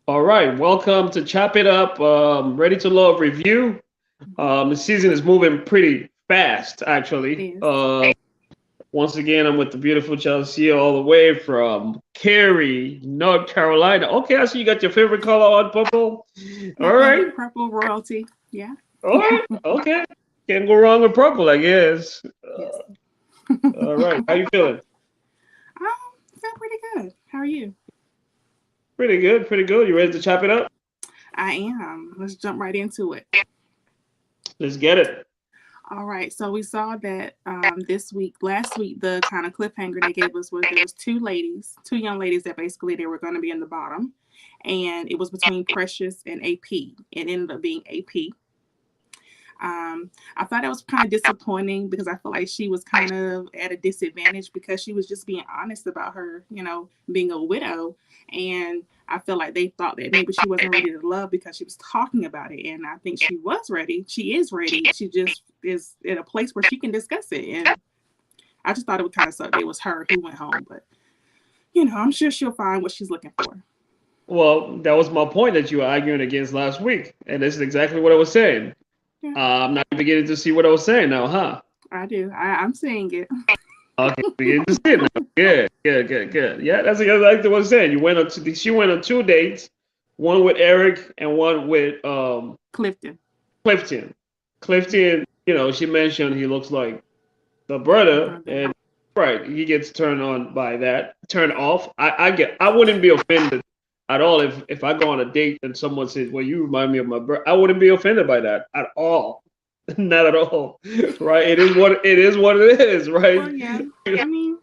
All right, welcome to Chop It Up. Ready to Love review. The season is moving pretty fast, actually. Yes. Once again, I'm with the beautiful Chelsea all the way from Cary, North Carolina. Okay, I see you got your favorite color on purple. All Yep, right, and purple royalty. Yeah. all right, okay. Can't go wrong with purple, I guess. Yes. All right, how you feeling? Feel pretty good. How are you? Pretty good, pretty good. You ready to chop it up? I am. Let's jump right into it. Let's get it. All right. So we saw that this week, last week, the kind of cliffhanger they gave us was there was two ladies, two young ladies that basically they were going to be in the bottom, and it was between Precious and AP. It ended up being AP. I thought it was kind of disappointing because I feel like she was kind of at a disadvantage because she was just being honest about her, being a widow. And I feel like they thought that maybe she wasn't ready to love because she was talking about it. And I think she was ready. She is ready. She just is in a place where she can discuss it. And I just thought it would kind of suck. It was her who went home. But, I'm sure she'll find what she's looking for. Well, that was my point that you were arguing against last week, and this is exactly what I was saying. Yeah, I'm not beginning to see what I was saying now, huh? I do. I'm seeing it. Okay, beginning to see it now. Good, good, good, good. Yeah, that's exactly what I was saying. She went on two dates, one with Eric and one with Clifton. Clifton. Clifton, she mentioned he looks like the The brother, brother. and right, he gets turned on by that, turned off. I wouldn't be offended at all if I go on a date and someone says, "Well, you remind me of my brother." I wouldn't be offended by that at all. Not at all. Right? It is, Well, right? yeah. I mean,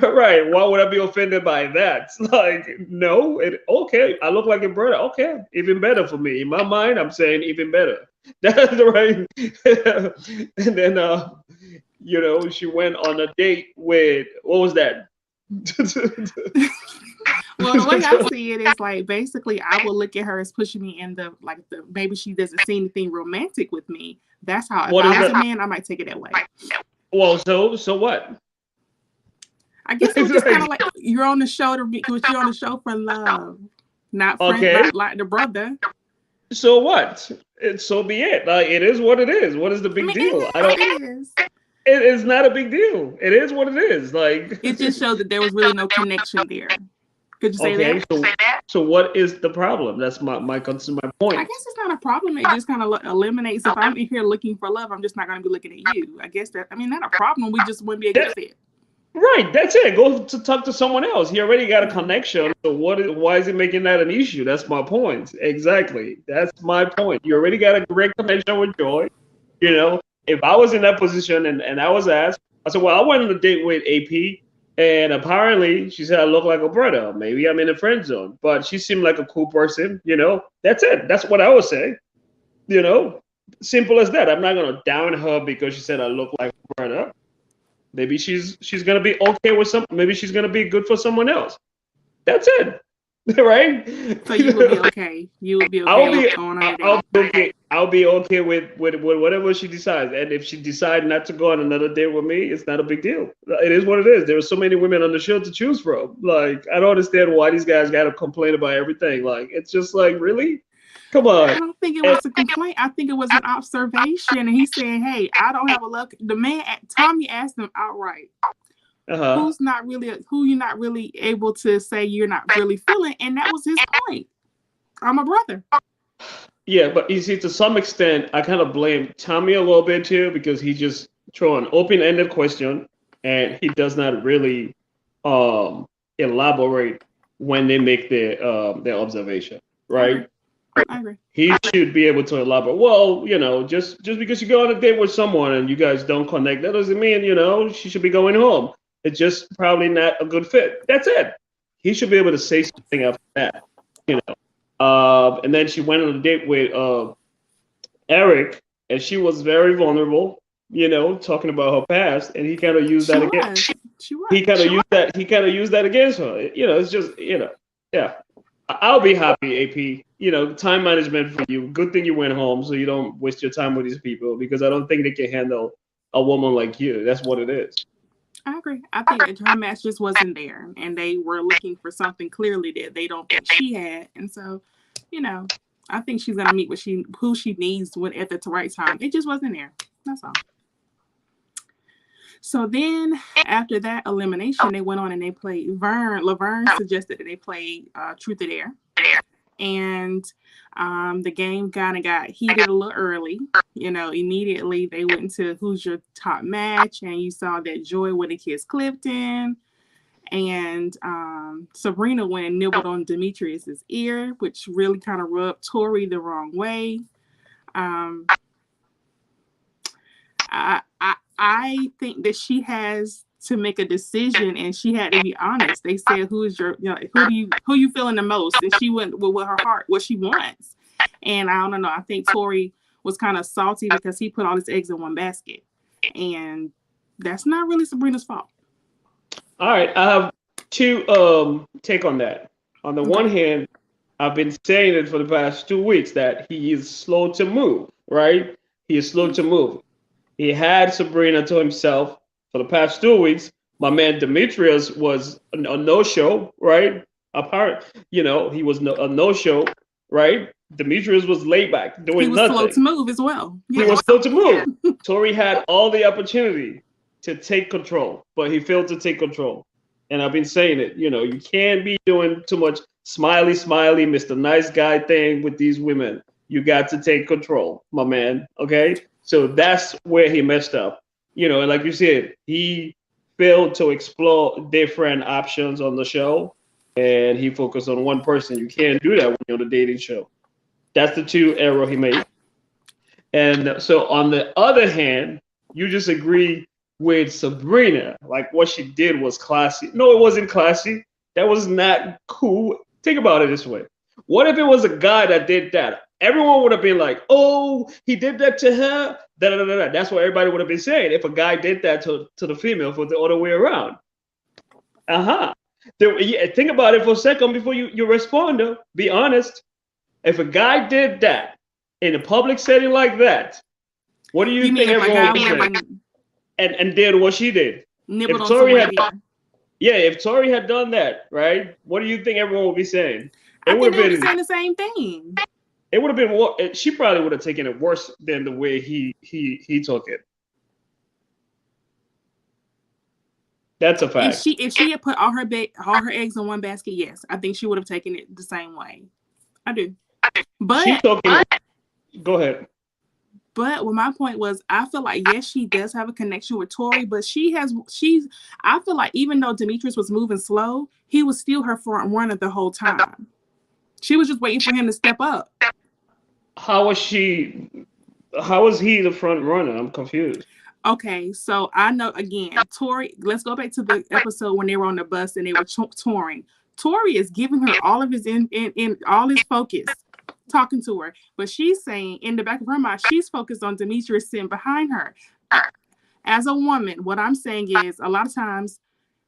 Right. Why would I be offended by that? Like, no, okay, I look like a brother. Okay, even better for me. In my mind, I'm saying even better. That's the right. And then she went on a date with what was that? well, the way I see it is like basically I will look at her as pushing me in the maybe she doesn't see anything romantic with me. That's how if What I is was a that? man, I might take it that way. Well, so what? I guess it was just kind of like you're on the show to be, you're on the show for love, not friend, Okay, not like the brother. so what? So be it. Like, it is what it is. What is the I big mean, deal? I don't. it is. It is not a big deal. It is what it is. Like, It just showed that there was really no connection there. Could you say okay, that? so what is the problem? That's my I point. guess it's not a problem. It just kind of eliminates. If I'm in here looking for love, I'm just not going to be looking at you. I guess that. I mean, not a problem. We just wouldn't be a good That, fit. right, that's it. Go to talk to someone else. He already got a Yeah. connection. So why is he making that an issue? That's my point. Exactly. That's my point. You already got a great connection with Joy. If I was in that position and I was asked, I said, well, I went on a date with AP, and apparently she said I look like a brother. Maybe I'm in the friend zone, but she seemed like a cool person. That's it. That's what I would say. You know, Simple as that. I'm not gonna down her because she said I look like a brother. Maybe she's gonna be okay with some. Maybe she's gonna be good for someone else. That's it, right? So you would be okay. You would be okay I'll with be going on a I'll date. be okay. I'll be okay with whatever she decides. And if she decides not to go on another date with me, it's not a big deal. It is what it is. There are so many women on the show to choose from. Like, I don't understand why these guys got to complain about everything. Like, it's just like, really? Come on. I don't think it And, was a complaint. I think it was an observation. And he said, "Hey, I don't have a love." The man, Tommy asked him outright, uh-huh. who you're not really able to say you're not really feeling," and that was his point. I'm a brother. Yeah, but you see, to some extent, I kind of blame Tommy a little bit too because he just throw an open-ended question and he does not really um, elaborate when they make their observation, I agree. right? I agree. He should be able to elaborate. Well, just because you go on a date with someone and you guys don't connect, that doesn't mean she should be going home. It's just probably not a good fit. That's it. He should be able to say something after that. You know. And then she went on a date with Eric, and she was very vulnerable. Talking about her past, and he kind of used She that again. was. She He was. kind of used that. He kind of used that against her. It's just yeah. I'll be happy, AP. Time management for you. Good thing you went home so you don't waste your time with these people because I don't think they can handle a woman like you. That's what it is. I agree. I think that her match just wasn't there, and they were looking for something clearly that they don't think she had, and so, you know, I think she's gonna meet who she needs when at the right time. It just wasn't there. That's all. So then after that elimination, they went on and they played Laverne suggested that they play Truth or Dare. And the game kind of got heated a little early. You know, immediately they went into who's your top match, and you saw that Joy would have kissed Clifton, and Sabrina went and nibbled on Demetrius's ear, which really kind of rubbed Tori the wrong way. I think that she has to make a decision, and she had to be honest. They said, "Who's your, you know, who you feeling the most?" And she went with her heart, what she wants. And I don't know. I think Tori was kind of salty because he put all his eggs in one basket, and that's not really Sabrina's fault. All right, I have two take on that. On the one hand, I've been saying it for the past 2 weeks that he is slow to move. Right? He is slow to move. He had Sabrina to himself for the past 2 weeks. My man Demetrius was a no-show, right? Apart, you know, he was a no-show, right? Demetrius was laid back, doing nothing. He was slow to move as well. Yeah. He was slow to move. Tori had all the opportunity to take control, but he failed to take control. And I've been saying it, you know, you can't be doing too much smiley, Mr. Nice Guy thing with these women. You got to take control, my man, okay? So that's where he messed up. You know, and like you said, he failed to explore different options on the show, and he focused on one person. You can't do that when you're on a dating show. That's the two error he made. And so on the other hand, you just agree with Sabrina. Like what she did was classy. No, it wasn't classy. That was not cool. Think about it this way. What if it was a guy that did that? Everyone would have been like, "Oh, he did that to her." Da, da, da, da. That's what everybody would have been saying if a guy did that to the female for the other way around. Think about it for a second before you respond, though. Be honest. If a guy did that in a public setting like that, what do you think everyone would say? And did what she did. If Tori had done that, right? What do you think everyone would be saying? I think they would be saying the same thing. It would have been. She probably would have taken it worse than the way he took it. That's a fact. If she had put all her eggs in one basket, yes, I think she would have taken it the same way. I do. But go ahead. But what my point was, I feel like yes, she does have a connection with Tori, but I feel like even though Demetrius was moving slow, he was still her front runner the whole time. She was just waiting for him to step up. How was he the front runner? I'm confused. Okay, so I know again, Tori. Let's go back to the episode when they were on the bus and they were touring. Tori is giving her all of his all his focus, talking to her, but she's saying in the back of her mind, she's focused on Demetrius sitting behind her. As a woman, what I'm saying is a lot of times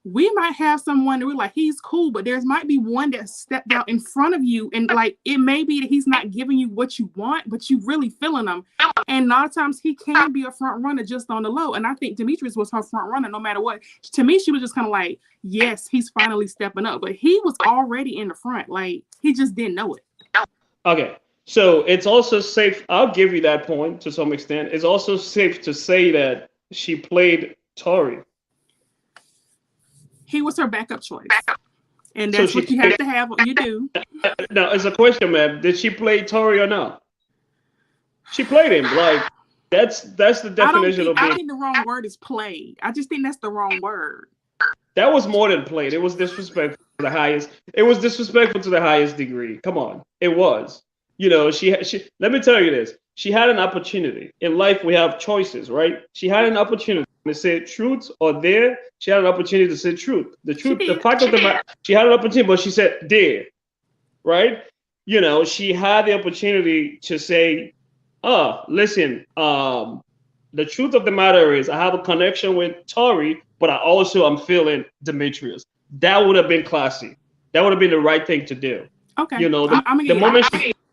we might have someone that we're like, he's cool, but there might be one that stepped out in front of you, and like it may be that he's not giving you what you want, but you really feeling him. And a lot of times he can be a front runner just on the low. And I think Demetrius was her front runner no matter what. To me, she was just kind of like, yes, he's finally stepping up, but he was already in the front. Like he just didn't know it. Okay. So it's also safe. I'll give you that point to some extent. It's also safe to say that she played Tori. He was her backup choice. And that's what you have to have. You do. Now, it's a question, man. Did she play Tori or not? She played him. Like, that's the definition of I think the wrong word is played. I just think that's the wrong word. That was more than played. It was disrespectful to the highest. It was disrespectful to the highest degree. Come on. It was. You know, she let me tell you this. She had an opportunity. In life, we have choices, right? She had an opportunity to say truth or dare. She had an opportunity to say truth. The fact of the matter, she had an opportunity, but she said dare, right? You know, she had the opportunity to say, listen, the truth of the matter is I have a connection with Tori, but I also am feeling Demetrius. That would have been classy. That would have been the right thing to do. Okay. You know, the moment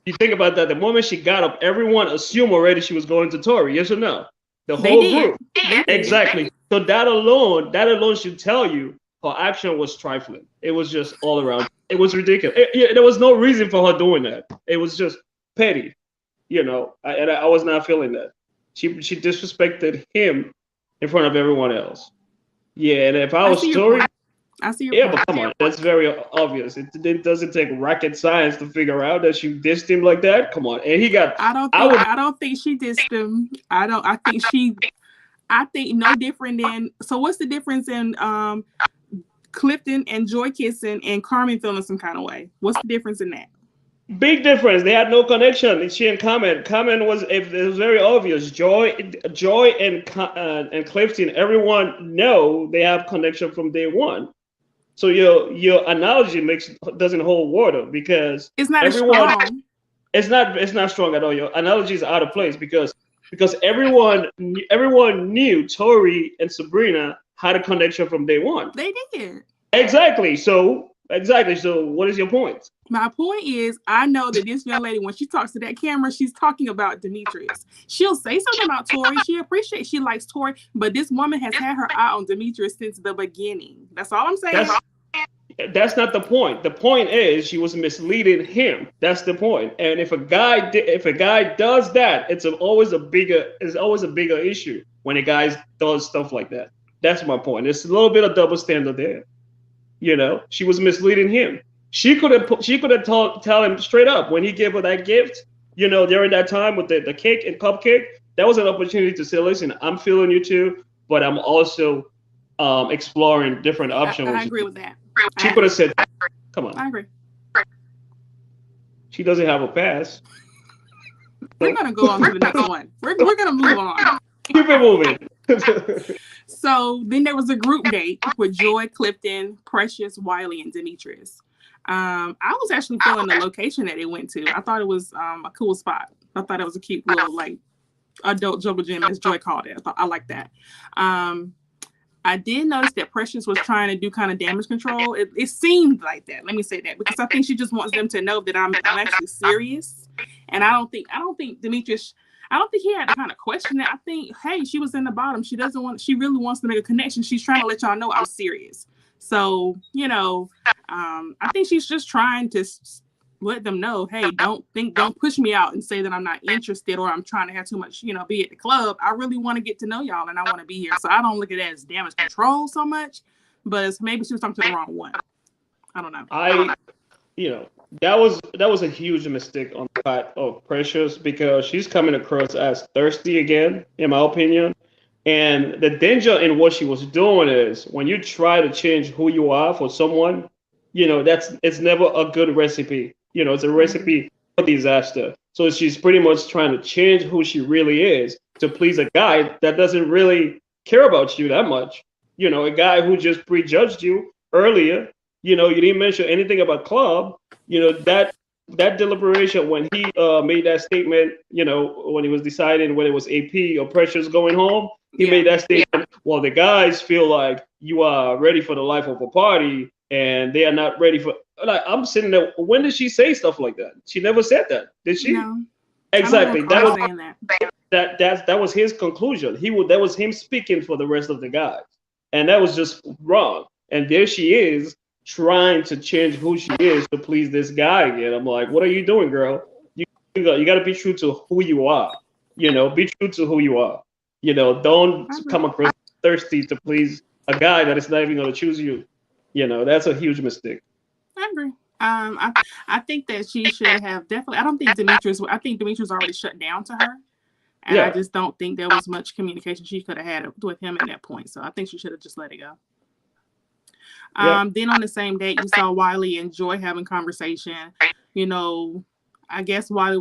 you think about that, the moment she got up, everyone assumed already she was going to Tori. Yes or no? The They whole did. group. They did. Exactly. So that alone should tell you her action was trifling. It was just all around. It was ridiculous. There was no reason for her doing that. It was just petty. And I was not feeling that. She disrespected him in front of everyone else. Yeah, and if I I was see your Tori, point. I see your yeah, point. but come on, that's very obvious. It doesn't take rocket science to figure out that she dissed him like that. Come on, and he got. I don't think she dissed him. I think no different than, so what's the difference in Clifton and Joy kissing and Carmen feeling some kind of way? What's the difference in that? Big difference. They had no connection. She and Carmen. Carmen was. It was very obvious. Joy, and Clifton. Everyone know they have connection from day one. So your analogy doesn't hold water because It's not as everyone. strong. It's not strong at all. Your analogy is out of place because everyone knew Tori and Sabrina had a connection from day one. They did. Exactly. So what is your point? My point is, I know that this young lady, when she talks to that camera, she's talking about Demetrius. She'll say something about Tori. She likes Tori, but this woman has had her eye on Demetrius since the beginning. That's all I'm saying. That's not the point. The point is she was misleading him. That's the point. And if a guy does that, it's always a bigger issue when a guy does stuff like that. That's my point. It's a little bit of double standard there. She was misleading him. She could have tell him straight up when he gave her that gift. During that time with the cake and cupcake, that was an opportunity to say, "Listen, I'm feeling you too, but I'm also exploring different options." I agree with that. She could have said, "Come on." I agree. She doesn't have a pass. We're gonna go on to the next one. We're gonna move on. Keep it moving. So then there was a group date with Joy, Clifton, Precious, Wiley, and Demetrius. I was actually feeling the location that they went to. I thought it was a cool spot. I thought it was a cute little adult jungle gym, as Joy called it. I like that. I did notice that Precious was trying to do kind of damage control. It seemed like that. Let me say that because I think she just wants them to know that I'm actually serious. And I don't think Demetrius. I don't think he had to kind of question it. I think, hey, she was in the bottom. She really wants to make a connection. She's trying to let y'all know I'm serious. So, I think she's just trying to let them know, hey, don't push me out and say that I'm not interested or I'm trying to have too much, be at the club. I really want to get to know y'all and I want to be here. So I don't look at that as damage control so much, but maybe she was talking to the wrong one. I don't know. That was a huge mistake on the part of Precious because she's coming across as thirsty again, in my opinion. And the danger in what she was doing is when you try to change who you are for someone, it's never a good recipe. It's a recipe for disaster. So she's pretty much trying to change who she really is to please a guy that doesn't really care about you that much. A guy who just prejudged you earlier. You didn't mention anything about club. That deliberation when he made that statement, when he was deciding whether it was AP or Precious going home, he made that statement. Well, the guys feel like you are ready for the life of a party and they are not ready for. Like I'm sitting there. When did she say stuff like that? She never said that, did she? No. Exactly. That was his conclusion. That was him speaking for the rest of the guys, and that was just wrong. And there she is trying to change who she is to please this guy again. I'm like, what are you doing, girl? You got to be true to who you are. Be true to who you are. Don't come across thirsty to please a guy that is not even going to choose you. That's a huge mistake. I agree. I think that she should have definitely. I think Demetrius already shut down to her, and I just don't think there was much communication she could have had with him at that point. So I think she should have just let it go. Then on the same date, you saw Wiley and Joy having conversation. I guess Joy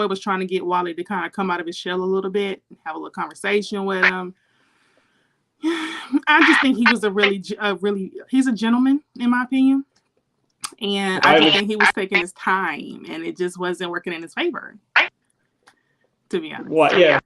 was trying to get Wiley to kind of come out of his shell a little bit, have a little conversation with him. I just think he was he's a gentleman, in my opinion. And I just think he was taking his time and it just wasn't working in his favor, to be honest. What? Yeah.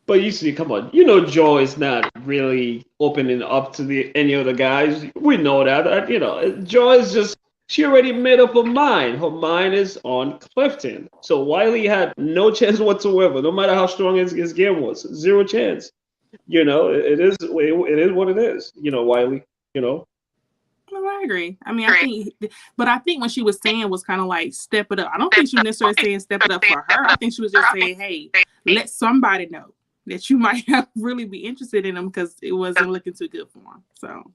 But you see, come on, Joy is not really opening up to any of the guys. We know that. Joy is just She already made up her mind. Her mind is on Clifton. So Wiley had no chance whatsoever, no matter how strong his game was. Zero chance. It is what it is. Wiley. You know. Well, I agree. I mean, I think what she was saying was kind of like step it up. I don't think she was necessarily saying step it up for her. I think she was just saying, hey, let somebody know that you might have really be interested in him because it wasn't looking too good for him. So.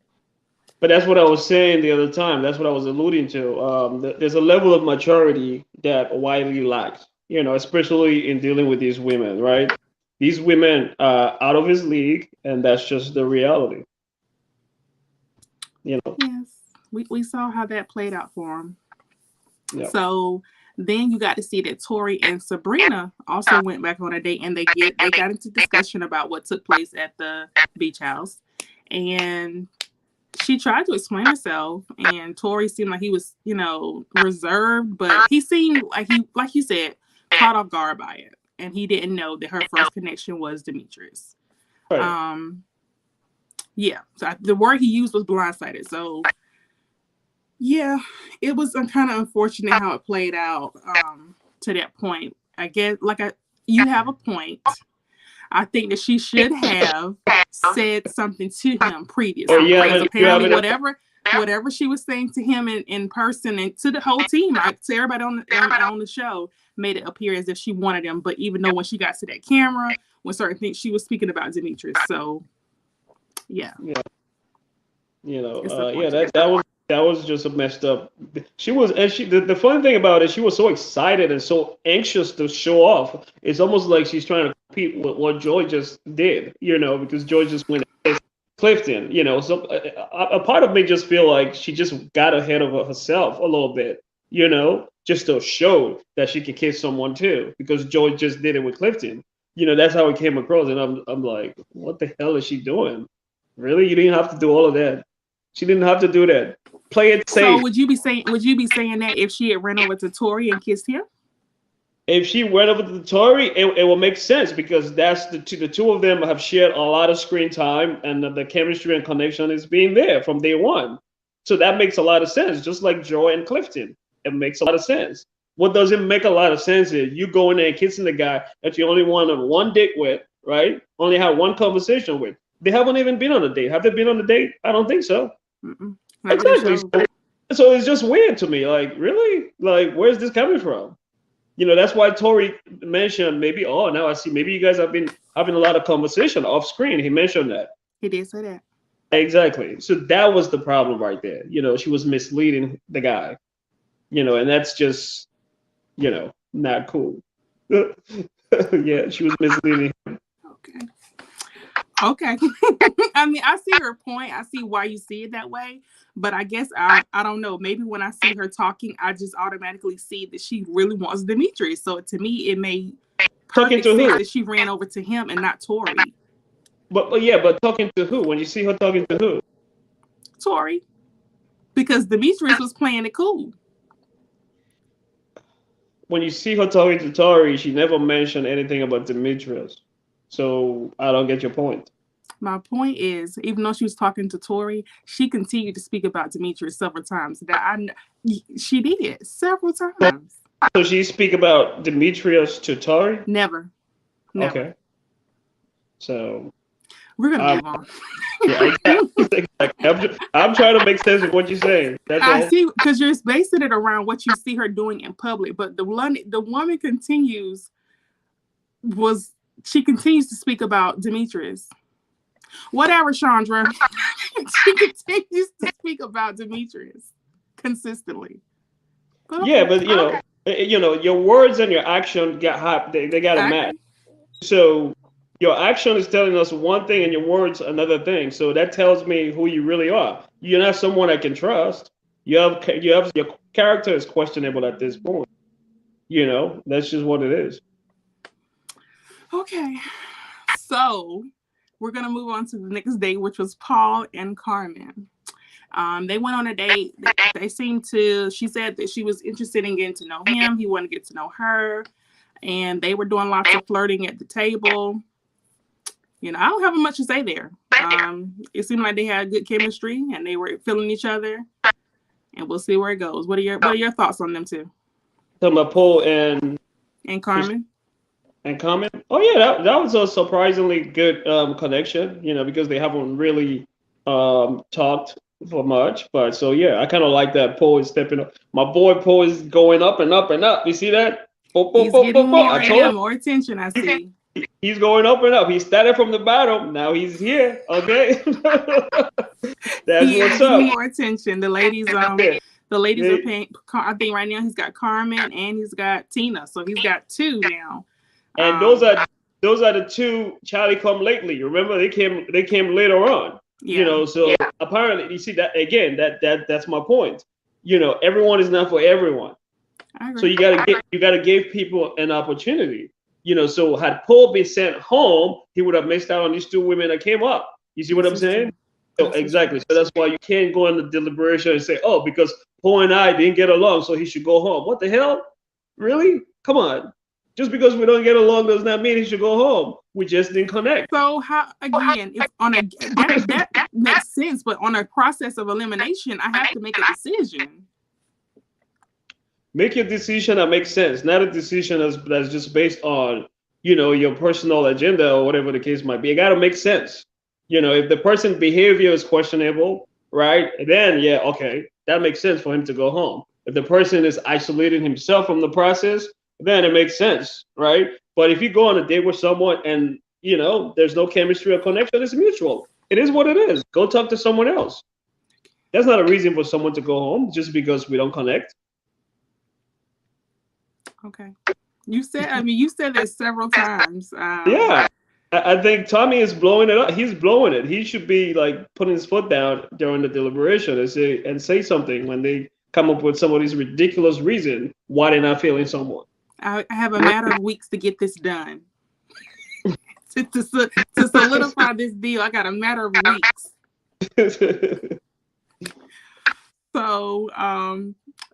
But that's what I was saying the other time. That's what I was alluding to. There's a level of maturity that Wiley lacks, especially in dealing with these women, right? These women are out of his league, and that's just the reality. Yes, we saw how that played out for him. Yeah. So then you got to see that Tori and Sabrina also went back on a date, and they got into discussion about what took place at the beach house, and she tried to explain herself, and Tori seemed like he was, reserved, but he seemed like like you said, caught off guard by it, and he didn't know that her first connection was Demetrius. Right. Yeah. So the word he used was blindsided. So yeah, it was kind of unfortunate how it played out to that point. I guess you have a point. I think that she should have said something to him previously. Because apparently whatever she was saying to him in person and to the whole team, to everybody on the show, made it appear as if she wanted him. But even though when she got to that camera, when certain things, she was speaking about Demetrius. So yeah. That was just a messed up. The funny thing about it, she was so excited and so anxious to show off. It's almost like she's trying to compete with what Joy just did, because Joy just went against Clifton, So a part of me just feel like she just got ahead of herself a little bit, just to show that she can kiss someone too, because Joy just did it with Clifton. That's how it came across, and I'm like, what the hell is she doing? Really, you didn't have to do all of that. She didn't have to do that. Play it safe. So would you be saying that if she had ran over to Tori and kissed him? If she went over to Tori, it will make sense because that's the two of them have shared a lot of screen time, and the chemistry and connection is being there from day one. So that makes a lot of sense. Just like Joy and Clifton, it makes a lot of sense. What doesn't make a lot of sense is you going there and kissing the guy that you only went on one date with, right? Only had one conversation with. They haven't even been on a date. Have they been on a date? I don't think so. Exactly. So it's just weird to me. Like, really? Like, where's this coming from? That's why Tori mentioned maybe, now I see, maybe you guys have been having a lot of conversation off screen. He mentioned that. He did say that. Exactly. So that was the problem right there. She was misleading the guy, and that's just, not cool. Yeah, she was misleading him. Okay. I mean, I see her point. I see why you see it that way. But I guess I don't know. Maybe when I see her talking, I just automatically see that she really wants Demetrius. So to me, it made perfect sense that she ran over to him and not Tori. But talking to who? When you see her talking to who? Tori. Because Demetrius was playing it cool. When you see her talking to Tori, she never mentioned anything about Demetrius. So I don't get your point. My point is, even though she was talking to Tori, she continued to speak about Demetrius several times. She did several times. So she speak about Demetrius to Tori? Never. Okay. So we're gonna move on. Yeah, exactly. I'm trying to make sense of what you're saying. I see, because you're basing it around what you see her doing in public, but the woman continues to speak about Demetrius. Whatever, Chandra. She continues to speak about Demetrius consistently. But your words and your action got hot. They got to match. So your action is telling us one thing and your words another thing. So that tells me who you really are. You're not someone I can trust. Your character is questionable at this point. That's just what it is. Okay. So we're going to move on to the next date, which was Paul and Carmen. They went on a date. She said that she was interested in getting to know him. He wanted to get to know her. And they were doing lots of flirting at the table. I don't have much to say there. It seemed like they had good chemistry and they were feeling each other. and we'll see where it goes. What are your thoughts on them two? Talking about Paul And Carmen. and Carmen. Oh yeah, that was a surprisingly good connection. Because they haven't really talked for much. But so yeah, I kind of like that Paul is stepping up. My boy Paul is going up and up and up. You see that? He's getting more attention. I see. He's going up and up. He started from the bottom. Now he's here. Okay. That's what's up. More attention. The ladies are paying. I think right now he's got Carmen and he's got Tina. So he's got two now. And those are the two Charlie come lately. You remember they came later on. Yeah. So apparently you see that again. That's my point. Everyone is not for everyone. I agree. So you gotta give people an opportunity. So had Paul been sent home, he would have missed out on these two women that came up. You see what I'm saying? So exactly. So that's why you can't go on the deliberation and say, oh, because Paul and I didn't get along, so he should go home. What the hell? Really? Come on. Just because we don't get along does not mean he should go home. We just didn't connect. So how again? If on that makes sense, but on a process of elimination, I have to make a decision. Make your decision that makes sense, not a decision that's just based on, your personal agenda or whatever the case might be. It got to make sense. If the person's behavior is questionable, right, then yeah, okay, that makes sense for him to go home. If the person is isolating himself from the process, then it makes sense, right? But if you go on a date with someone and, there's no chemistry or connection, it's mutual. It is what it is. Go talk to someone else. That's not a reason for someone to go home just because we don't connect. Okay. You said that several times. Yeah. I think Tommy is blowing it up. He's blowing it. He should be like putting his foot down during the deliberation and say something when they come up with some of these ridiculous reasons why they're not feeling someone. I have a matter of weeks to get this done. to solidify this deal, I got a matter of weeks. So,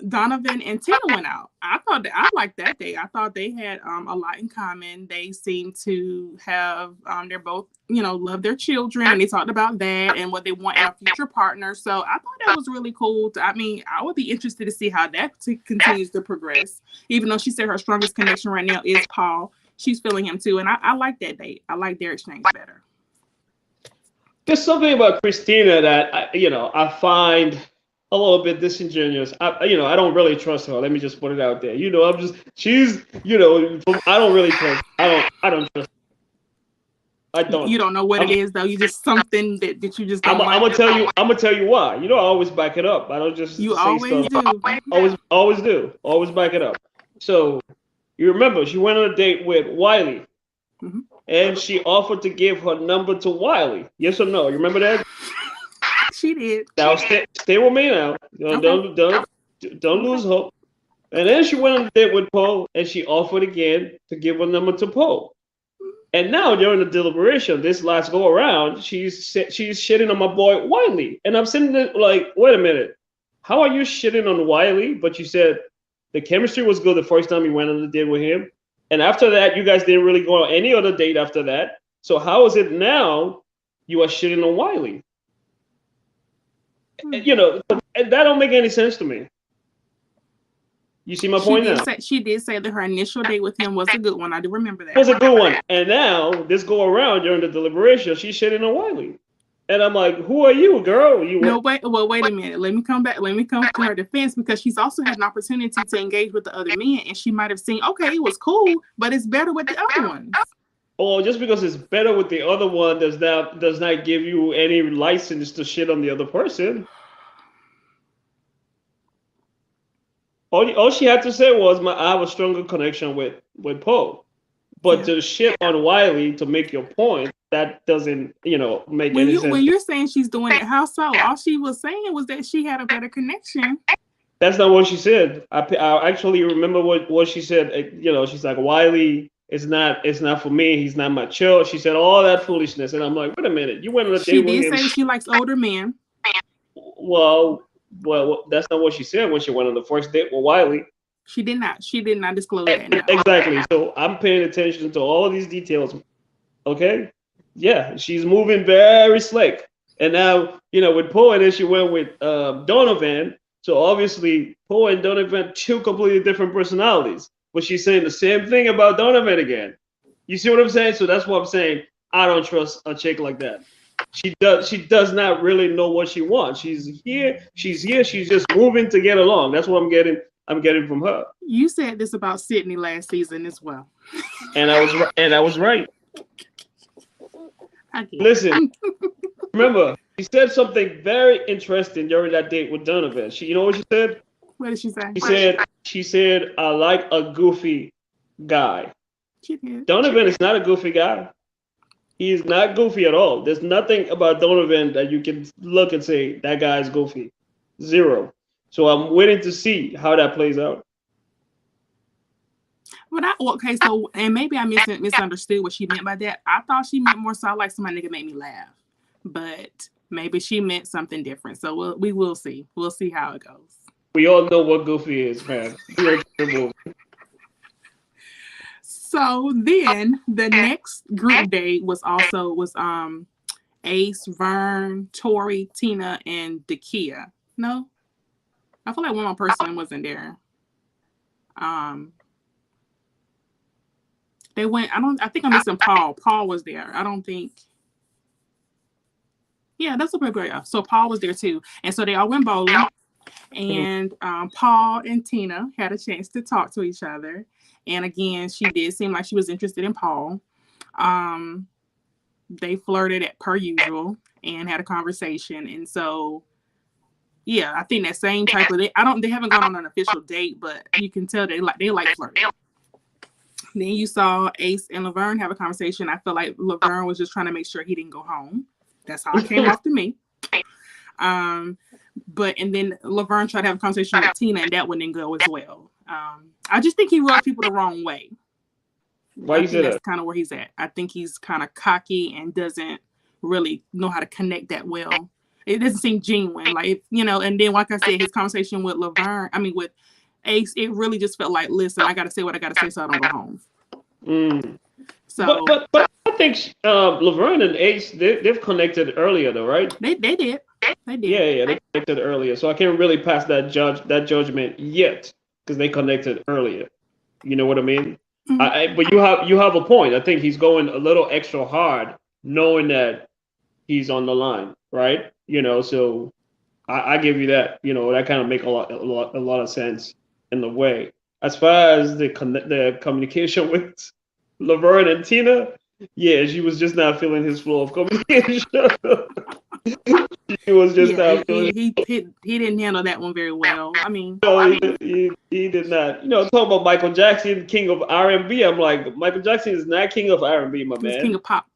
Donovan and Tina went out. I liked that day. I thought they had a lot in common. They seemed to have they're both love their children, and they talked about that and what they want in a future partner. So I thought that was really cool. I would be interested to see how that continues to progress. Even though she said her strongest connection right now is Paul, she's feeling him too, and I like that date. I like their exchange better. There's something about Christina that I find a little bit disingenuous. I don't really trust her. Let me just put it out there. She's, I don't really trust. I don't trust. I don't. You don't know what it is though. You just something that you just don't. I'm gonna tell you why. I always back it up. I don't just. You always do. Always do. Always back it up. So you remember she went on a date with Wiley, and she offered to give her number to Wiley. Yes or no? You remember that? She did. Now stay with me now. Don't lose hope. And then she went on a date with Paul, and she offered again to give her number to Paul. And now during the deliberation, this last go around, she's shitting on my boy Wiley, and I'm sitting there like, wait a minute, how are you shitting on Wiley? But you said the chemistry was good the first time you went on the date with him, and after that, you guys didn't really go on any other date after that. So how is it now you are shitting on Wiley? That don't make any sense to me. You see my point now? She did say that her initial date with him was a good one. I do remember that. It was a good one. And now, this go around during the deliberation, she's shitting on Wiley. And I'm like, who are you, girl? Wait a minute. Let me come to her defense, because she's also had an opportunity to engage with the other men, and she might have seen, okay, it was cool, but it's better with the other ones. Oh, just because it's better with the other one does not give you any license to shit on the other person. All she had to say was, I have a stronger connection with Paul. But to shit on Wiley to make your point, that doesn't, make any sense. When you're saying she's doing it, how so? All she was saying was that she had a better connection. That's not what she said. I actually remember what she said. She's like, Wiley, it's not for me. He's not mature. She said all that foolishness, and I'm like, wait a minute. You went on a date with him. She did say she likes older men. Well, that's not what she said when she went on the first date with Wiley. She did not disclose that. No. Exactly. So I'm paying attention to all of these details. Okay. Yeah, she's moving very slick. And now, with Paul, and then she went with Donovan. So obviously, Poe and Donovan, two completely different personalities. But she's saying the same thing about Donovan again. You see what I'm saying? So that's what I'm saying. I don't trust a chick like that. She does not really know what she wants. She's here, she's just moving to get along. That's what I'm getting from her. You said this about Sydney last season as well. And I was right. I get Listen, it. remember, she said something very interesting during that date with Donovan. You know what she said? What did she say? She said, I like a goofy guy. She did. Donovan is not a goofy guy. He is not goofy at all. There's nothing about Donovan that you can look and say that guy is goofy. Zero. So I'm waiting to see how that plays out. But okay, so and maybe I misunderstood what she meant by that. I thought she meant more so like somebody that could make me laugh, but maybe she meant something different. So we will see. We'll see how it goes. We all know what goofy is, man. So then the next group date was Ace, Vern, Tori, Tina, and Dakia. No, I feel like one more person wasn't there. They went. I think I'm missing Paul. Paul was there. I don't think. Yeah, that's a pretty great. So Paul was there too, and so they all went bowling. And Paul and Tina had a chance to talk to each other. And again, she did seem like she was interested in Paul. They flirted per usual and had a conversation. And so, yeah, I think that same type of they haven't gone on an official date, but you can tell they like flirting. Then you saw Ace and Laverne have a conversation. I feel like Laverne was just trying to make sure he didn't go home. That's how it came off to me. And then Laverne tried to have a conversation with Tina, and that one didn't go as well. I just think he rubs people the wrong way. Why you say that? That's kind of where he's at. I think he's kind of cocky and doesn't really know how to connect that well. It doesn't seem genuine, and then like I said, his conversation with with Ace, it really just felt like, listen, I got to say what I got to say so I don't go home. So, but I think Laverne and Ace, they've connected earlier, though, right? They did. They did. Yeah, they connected earlier. So I can't really pass that judgment yet because they connected earlier. You know what I mean? Mm-hmm. But you have a point. I think he's going a little extra hard, knowing that he's on the line, right? So I give you that. That kind of make a lot of sense in the way. As far as the communication with Laverne and Tina, yeah, she was just not feeling his flow of communication. He was just not feeling. He didn't handle that one very well. No, he did not. Talk about Michael Jackson, king of R&B. I'm like, Michael Jackson is not king of R&B, my man. He's king of pop.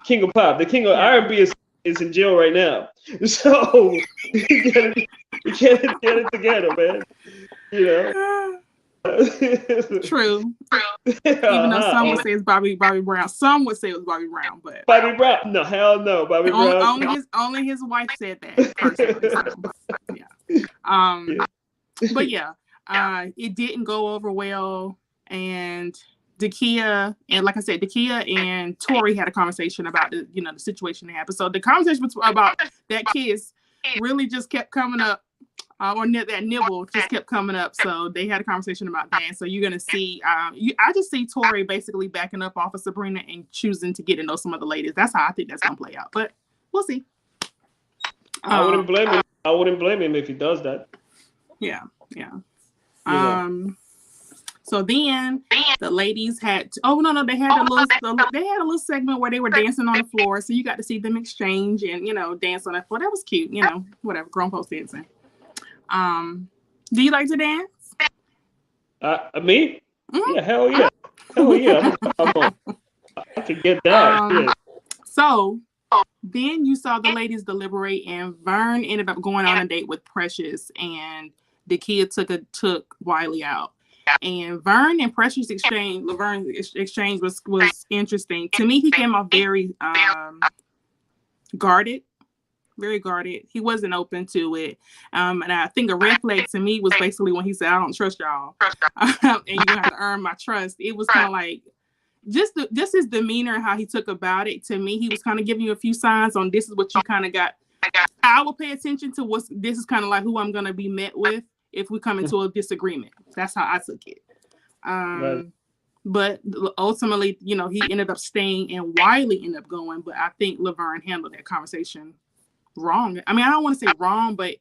King of pop. The king of R&B is in jail right now. So get it together, man. True. Even though some would say it's Bobby Brown. Some would say it was Bobby Brown, but Bobby Brown. No, hell no. Bobby Brown. Only his wife said that personally. Yeah. But yeah, it didn't go over well. And Dakia, and like I said, Dakia and Tori had a conversation about the situation that happened. So the conversation about that kiss really just kept coming up. That nibble just kept coming up. So they had a conversation about that. So you're going to see, I just see Tori basically backing up off of Sabrina and choosing to get to know some of the ladies. That's how I think that's going to play out. But we'll see. I wouldn't blame him. I wouldn't blame him if he does that. Yeah. So then the ladies had, they had a little segment where they were dancing on the floor. So you got to see them exchange and, dance on the floor. That was cute. Whatever, grown folks dancing. Do you like to dance? Me? Mm-hmm. Yeah, hell yeah. I can get that. Yeah. So then you saw the ladies deliberate, and Vern ended up going on a date with Precious, and the kid took Wiley out. And Vern and Precious exchange, Laverne's exchange was interesting. To me, he came off very guarded. Very guarded. He wasn't open to it. And I think a red flag to me was basically when he said, I don't trust y'all. And you're going to have to earn my trust. It was kind of like, just his demeanor and how he took about it. To me, he was kind of giving you a few signs on this is what you kind of got I will pay attention to this is kind of like who I'm going to be met with if we come into a disagreement. That's how I took it. Right. But ultimately, you know, he ended up staying and Wiley ended up going. But I think Laverne handled that conversation wrong. I mean, I don't want to say wrong, but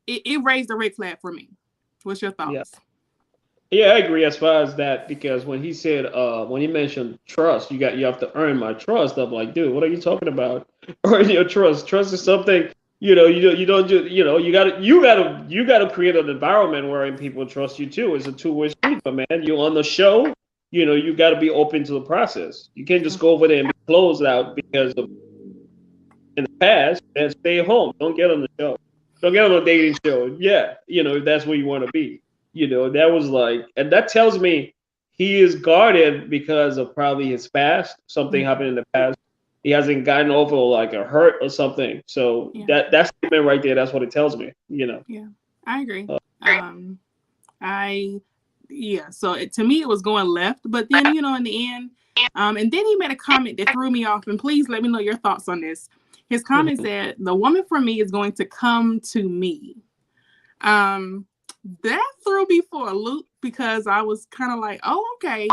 it raised a red flag for me. What's your thoughts? Yeah. Yeah, I agree as far as that, because when he said, when he mentioned trust, you have to earn my trust. I'm like, dude, what are you talking about? Earn your trust. Trust is something, you don't just, you gotta create an environment wherein people trust you too. It's a two-way street, but man, you're on the show, you got to be open to the process. You can't just go over there and be closed out because of in the past and stay home. Don't get on the show. Don't get on a dating show. Yeah, if that's where you want to be. That was like, and that tells me he is guarded because of probably his past. Something happened in the past. He hasn't gotten over like a hurt or something. So that statement right there, that's what it tells me. Yeah, I agree. So to me it was going left, but then in the end, and then he made a comment that threw me off. And please let me know your thoughts on this. His comment said, "The woman for me is going to come to me." That threw me for a loop because I was kind of like, "Oh, okay."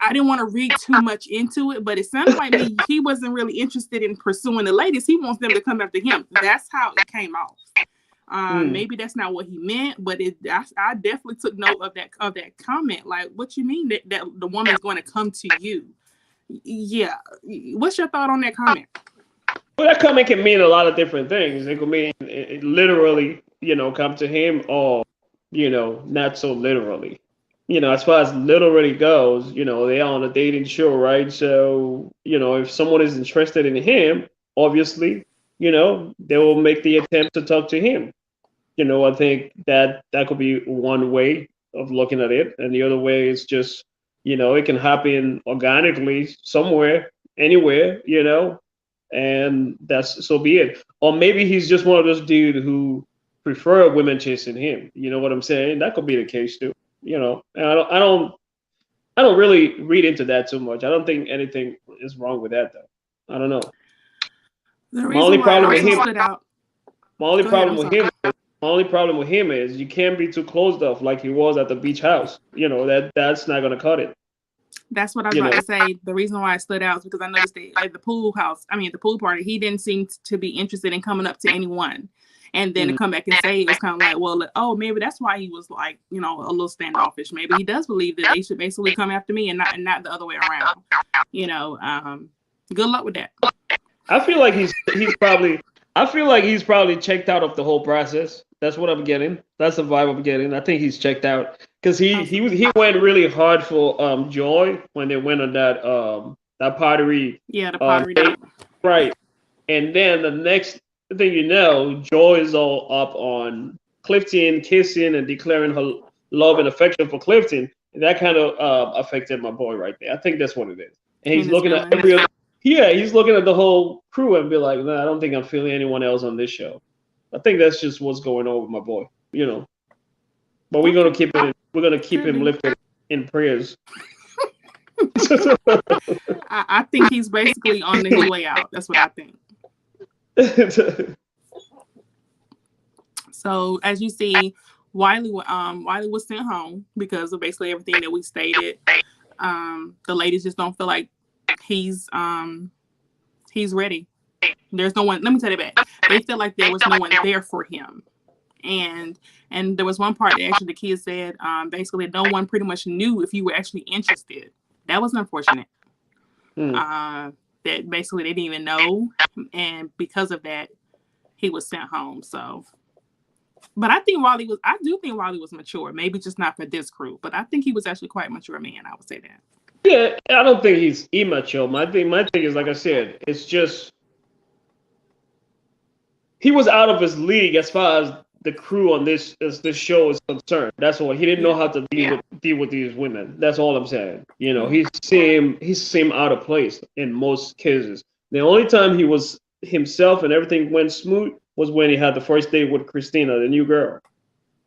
I didn't want to read too much into it, but it sounded like he wasn't really interested in pursuing the ladies. He wants them to come after him. That's how it came off. Maybe that's not what he meant, but I definitely took note of that comment. Like, what you mean that the woman's going to come to you? Yeah. What's your thought on that comment? Well, that comment can mean a lot of different things. It could mean it literally, come to him, or, not so literally. As far as literally goes, they're on a dating show, right? So, if someone is interested in him, obviously, they will make the attempt to talk to him. I think that could be one way of looking at it. And the other way is just, it can happen organically somewhere, anywhere, and that's so be it. Or maybe he's just one of those dudes who prefer women chasing him. You know what I'm saying? That could be the case too. And I don't really read into that too much. I don't think anything is wrong with that though. I don't know. My only problem with him is you can't be too closed off like he was at the beach house. That's not gonna cut it. That's what I was about to say. The reason why I stood out is because I noticed that at the pool party, he didn't seem to be interested in coming up to anyone. And then to come back and say, it was kind of like, well, oh, maybe that's why he was like, a little standoffish. Maybe he does believe that they should basically come after me and not the other way around. Good luck with that. I feel like he's probably checked out of the whole process. That's what I'm getting. That's the vibe I'm getting. I think he's checked out because he went really hard for Joy when they went on that pottery. Yeah, the pottery date. Right. And then the next thing you know, Joy is all up on Clifton, kissing and declaring her love and affection for Clifton. And that kind of affected my boy right there. I think that's what it is. And he's looking at he's looking at the whole crew and be like, no, I don't think I'm feeling anyone else on this show. I think that's just what's going on with my boy, But we're gonna keep him lifted in prayers. I think he's basically on his way out. That's what I think. So as you see, Wiley was sent home because of basically everything that we stated. The ladies just don't feel like he's ready. There's no one. Let me tell you that they feel like there was no one there for him, and there was one part that actually the kids said basically no one pretty much knew if you were actually interested. That was unfortunate. That basically they didn't even know, and because of that, he was sent home. So, but I do think Wiley was mature. Maybe just not for this crew, but I think he was actually quite a mature man. I would say that. Yeah, I don't think he's immature. My thing is, like I said, it's just he was out of his league as far as the crew on this show is concerned. That's all. He didn't know how to deal with these women. That's all I'm saying. He seemed out of place in most cases. The only time he was himself and everything went smooth was when he had the first date with Christina, the new girl.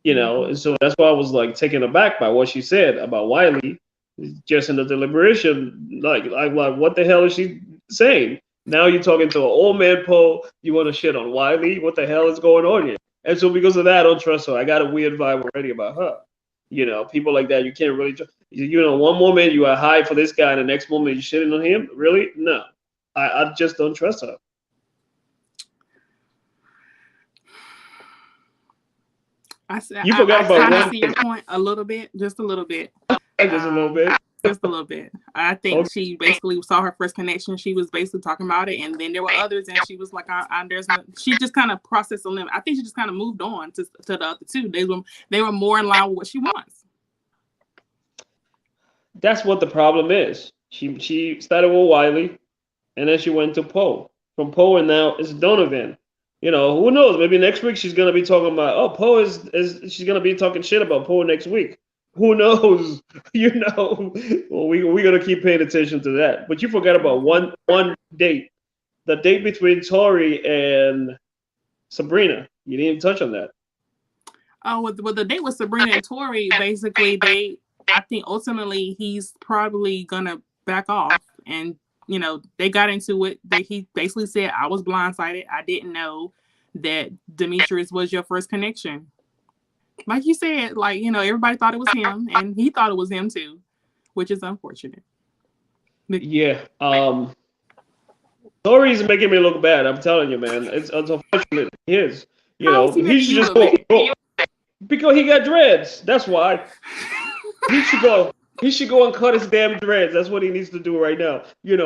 And so that's why I was like taken aback by what she said about Wiley. Just in the deliberation, like what the hell is she saying? Now you're talking to an old man Poe. You want to shit on Wiley? What the hell is going on here? And so because of that, I don't trust her. I got a weird vibe already about her. People like that, you can't really trust. One moment you are high for this guy, and the next moment you're shitting on him. Really? No. I just don't trust her. You forgot about one. I see your point a little bit, just a little bit. Just a little bit. Just a little bit. I think she basically saw her first connection. She was basically talking about it, and then there were others, and she was like, "There's no." She just kind of processed the limit. I think she just kind of moved on to the other two. They were more in line with what she wants. That's what the problem is. She started with Wiley, and then she went to Poe. From Poe, and now it's Donovan. Who knows? Maybe next week she's gonna be talking about, Poe is she's gonna be talking shit about Poe next week. Who knows? Well, we gotta keep paying attention to that. But you forgot about one date, the date between Tori and Sabrina. You didn't even touch on that. Oh, well, the date with Sabrina and Tori, basically, I think ultimately he's probably gonna back off, and they got into it. He basically said, "I was blindsided. I didn't know that Demetrius was your first connection." Like you said, everybody thought it was him, and he thought it was him too, which is unfortunate. Yeah. Tori's making me look bad. I'm telling you, man. It's unfortunate. He is. He should just go because he got dreads. That's why. He should go. He should go and cut his damn dreads. That's what he needs to do right now.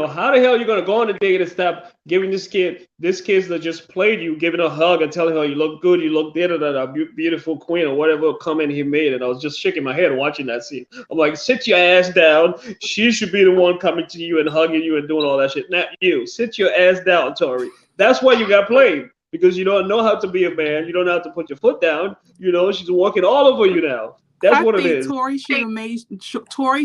How the hell are you gonna go on a date and stop giving this kid that just played you, giving a hug and telling her you look good, you look beautiful queen or whatever comment he made? And I was just shaking my head watching that scene. I'm like, sit your ass down. She should be the one coming to you and hugging you and doing all that shit, not you. Sit your ass down, Tori. That's why you got played. Because you don't know how to be a man. You don't know how to put your foot down. She's walking all over you now. That's what it is. Tori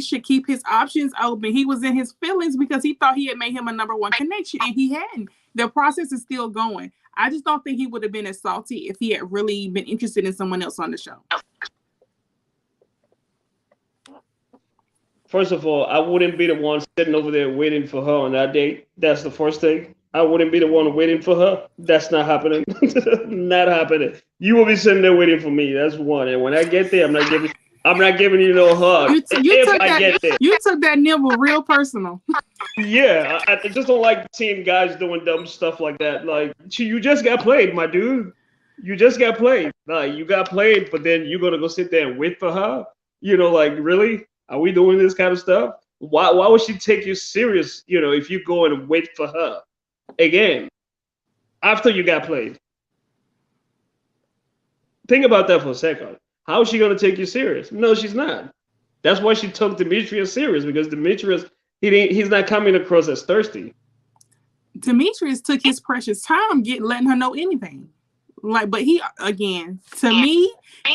should keep his options open. He was in his feelings because he thought he had made him a number one connection, and he hadn't. The process is still going. I just don't think he would have been as salty if he had really been interested in someone else on the show. First of all, I wouldn't be the one sitting over there waiting for her on that date. That's the first thing. I wouldn't be the one waiting for her. That's not happening. Not happening. You will be sitting there waiting for me. That's one. And when I get there, I'm not giving you no hug. You took that nibble real personal. Yeah, I just don't like seeing guys doing dumb stuff like that. Like, you just got played, my dude. You just got played. You got played, but then you're gonna go sit there and wait for her. Really? Are we doing this kind of stuff? Why would she take you serious? If you go and wait for her. Again, after you got played. Think about that for a second. How is she going to take you serious? No, she's not. That's why she took Demetrius serious, because Demetrius, he's not coming across as thirsty. Demetrius took his precious time letting her know anything. But he, again, to me,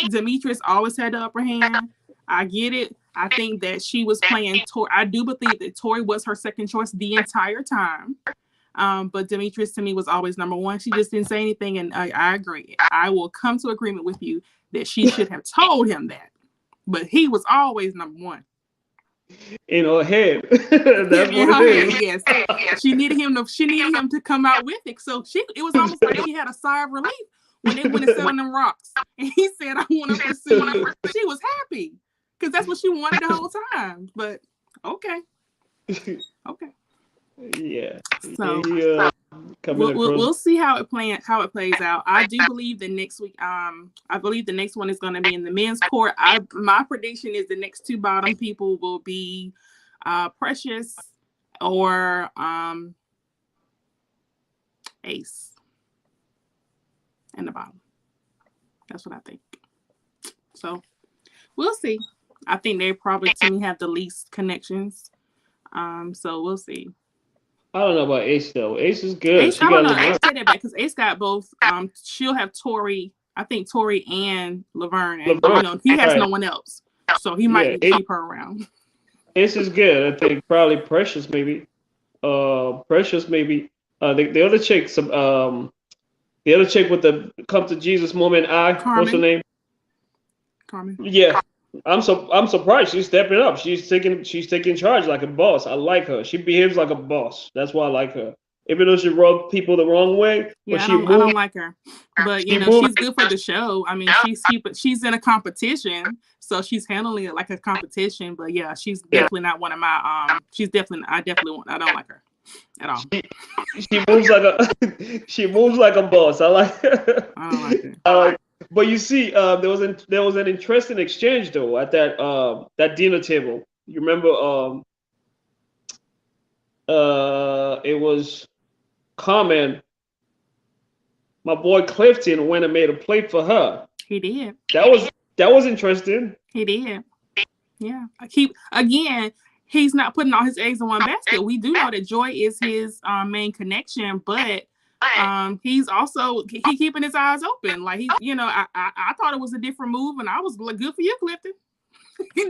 Demetrius always had the upper hand. I get it. I think that she was playing Tori. I do believe that Tori was her second choice the entire time. But Demetrius to me was always number one. She just didn't say anything, and I agree. I will come to agreement with you that she should have told him that. But he was always number one. In her head. That's what it is. Yes. She needed him to come out with it. So it was almost like she had a sigh of relief when they went and sat on them rocks. And he said, I want to pursue you. She was happy. Because that's what she wanted the whole time. But okay. Yeah. So we'll see how it plays out. I do believe the next week. I believe the next one is going to be in the men's court. My prediction is the next two bottom people will be Precious or Ace in the bottom. That's what I think. So we'll see. I think they probably to me have the least connections. So we'll see. I don't know about Ace though. Ace is good. Ace, I don't know. Ace said that back because Ace got both. She'll have Tori. I think Tori and Laverne. And he has no one else, so he might keep her around. Ace is good. I think probably Precious maybe. Precious maybe. The other chick. The other chick with the come to Jesus moment. Carmen. What's her name? Carmen. Yeah. I'm surprised she's stepping up. She's taking charge like a boss. I like her. She behaves like a boss. That's why I like her. even though she rubbed people the wrong way. But Yeah, I don't like her. But she she's moved. good for the show. I mean, she's in a competition, so she's handling it like a competition. But yeah, she's Yeah, definitely not one of my I don't like her at all. she she moves like a she moves like a boss. I like. I don't like her. I like. But you see, there was an interesting exchange though at that dinner table. You remember? It was Carmen. My boy Clifton went and made a plate for her. He did. That was interesting. He did. Yeah. He's not putting all his eggs in one basket. We do know that Joy is his main connection, but he's also keeping his eyes open. Like I thought it was a different move, and I was like, good for you, Clifton.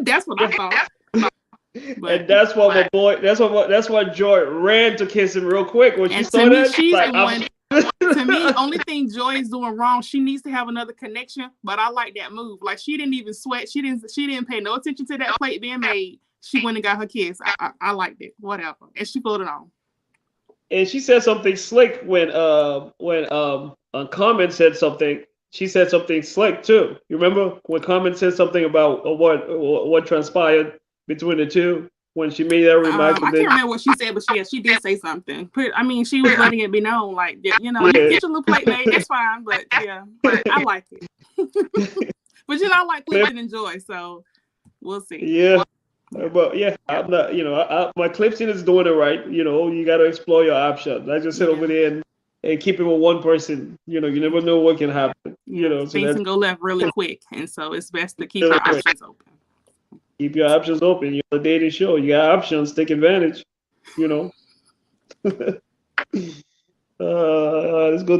That's what I thought. And that's why my boy. That's why Joy ran to kiss him real quick when she saw that. She's like, the one. To me, only thing Joy is doing wrong, she needs to have another connection. But I like that move. Like she didn't even sweat. She didn't pay no attention to that plate being made. She went and got her kiss. I liked it. Whatever. And she pulled it on. And she said something slick when Carmen said something. She said something slick too. You remember when Carmen said something about what transpired between the two when she made that remark? I can't remember what she said, but she did say something. I mean, she was letting it be known, like, you get your little plate made, that's fine. But yeah, I like it. But I like Clifton and Joy, so we'll see. Yeah. But yeah, I'm not. My Clifton is doing it right. You got to explore your options. I just sit over there and keep it with one person. You never know what can happen. So things can go left really quick, and so it's best to keep your options open. Keep your options open. You're on a dating show. You got options. Take advantage. Let's go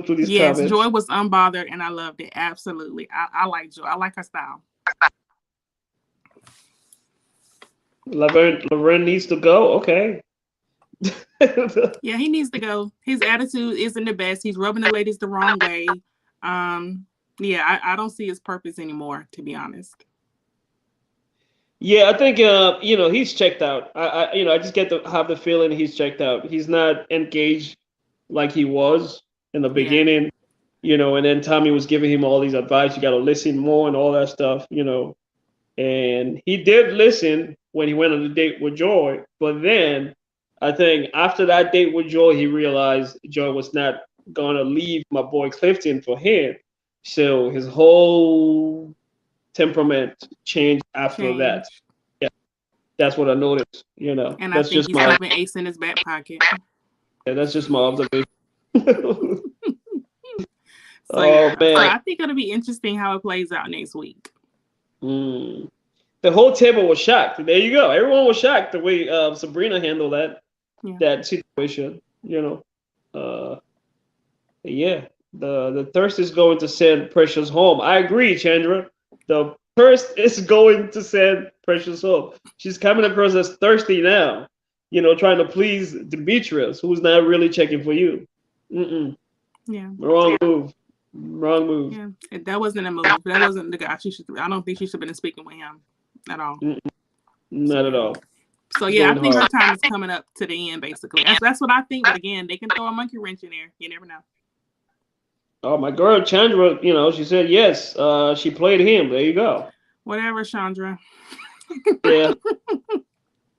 through these comments. Yes, Joy was unbothered, and I loved it. Absolutely. I like Joy. I like her style. Laverne needs to go. Okay. Yeah, he needs to go. His attitude isn't the best. He's rubbing the ladies the wrong way. I don't see his purpose anymore, to be honest. Yeah, I think he's checked out. I just have the feeling he's checked out. He's not engaged like he was in the beginning. And then Tommy was giving him all these advice. You got to listen more and all that stuff. And he did listen when he went on the date with Joy. But then I think after that date with Joy, he realized Joy was not gonna leave my boy Clifton for him. So his whole temperament changed after that. Yeah, that's what I noticed. And that's I think he's having Ace in his back pocket. Yeah, that's just my observation. Man. So I think it'll be interesting how it plays out next week. The whole table was shocked. There you go. Everyone was shocked the way Sabrina handled that situation. The thirst is going to send Precious home. I agree, Chandra. The thirst is going to send Precious home. She's coming across as thirsty now. Trying to please Demetrius, who's not really checking for you. Yeah. Wrong move. Yeah, that wasn't a move. That wasn't the guy. I don't think she should have been speaking with him at all. Not at all. So yeah, I think her time is coming up to the end. Basically, that's what I think. But again, they can throw a monkey wrench in there. You never know. Oh, my girl Chandra, she said yes. She played him. There you go. Whatever, Chandra. Yeah.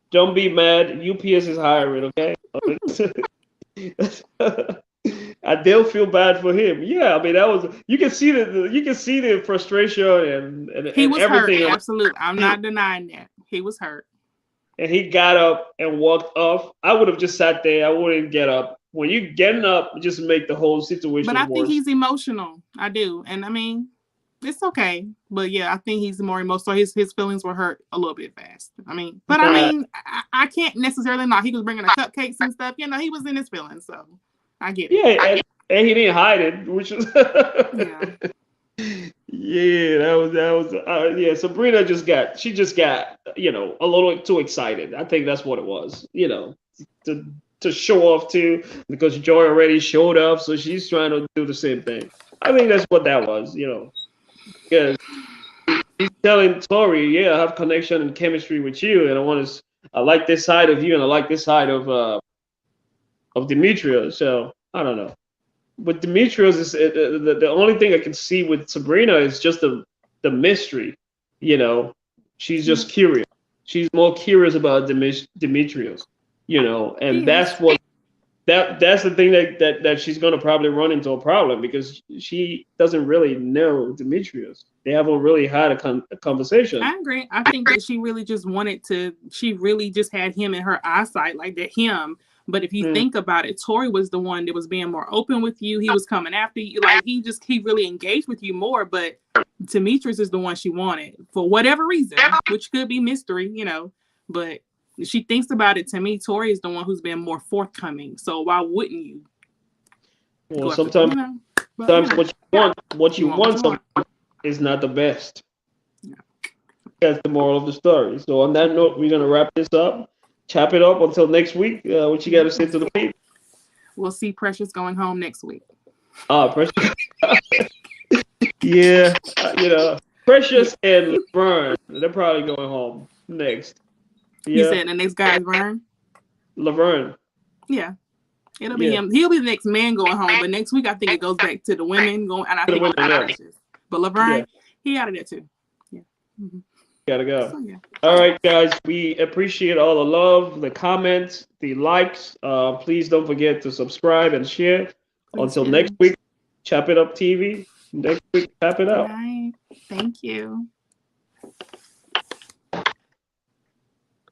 Don't be mad. UPS is hiring. Okay. I do feel bad for him. Yeah, I mean that was you can see the frustration and he was everything. Hurt. Absolutely, I'm not denying that he was hurt. And he got up and walked off. I would have just sat there. I wouldn't get up. When you getting up, just make the whole situation But I worse. think he's emotional. I do, and I mean, it's okay. But yeah, I think he's more emotional. So his feelings were hurt a little bit fast. I mean, but I can't necessarily not. He was bringing the cupcakes and stuff. He was in his feelings. So. I get it. Yeah, and he didn't hide it, which was yeah, that was Sabrina just got a little too excited. I think that's what it was, to show off too, because Joy already showed up, so she's trying to do the same thing. I think that's what that was, because he's telling Tori, I have connection and chemistry with you, and I like this side of you, and I like this side of of Demetrius. So I don't know. With Demetrius, is the only thing I can see with Sabrina is just the mystery. You know, she's just curious. She's more curious about Demetrius. You know, and that's what that's the thing that she's gonna probably run into a problem because she doesn't really know Demetrius. They haven't really had a conversation. I agree. I think that she really just wanted to. She really just had him in her eyesight, like that him. But if you think about it, Tori was the one that was being more open with you. He was coming after you. Like he really engaged with you more. But Demetrius is the one she wanted for whatever reason, which could be mystery, you know. But she thinks about it. To me, Tori is the one who's been more forthcoming. So why wouldn't you? Well, sometimes, what you want sometimes is not the best. Yeah. That's the moral of the story. So on that note, we're gonna wrap this up. Chop it up until next week. What you got to say to the people? We'll see Precious going home next week. Precious. Yeah, you know, Precious and Laverne, they're probably going home next. Yeah. You said the next guy is Vern? Laverne. Yeah. It'll be him. He'll be the next man going home. But next week, I think it goes back to the women going. And I think it's Precious. But Laverne, he out of there too. Yeah. Mm-hmm. Gotta go. So, all right, guys. We appreciate all the love, the comments, the likes. Please don't forget to subscribe and share. Until next week, Chop It Up TV. Next week, Chop It Up. All right. Thank you.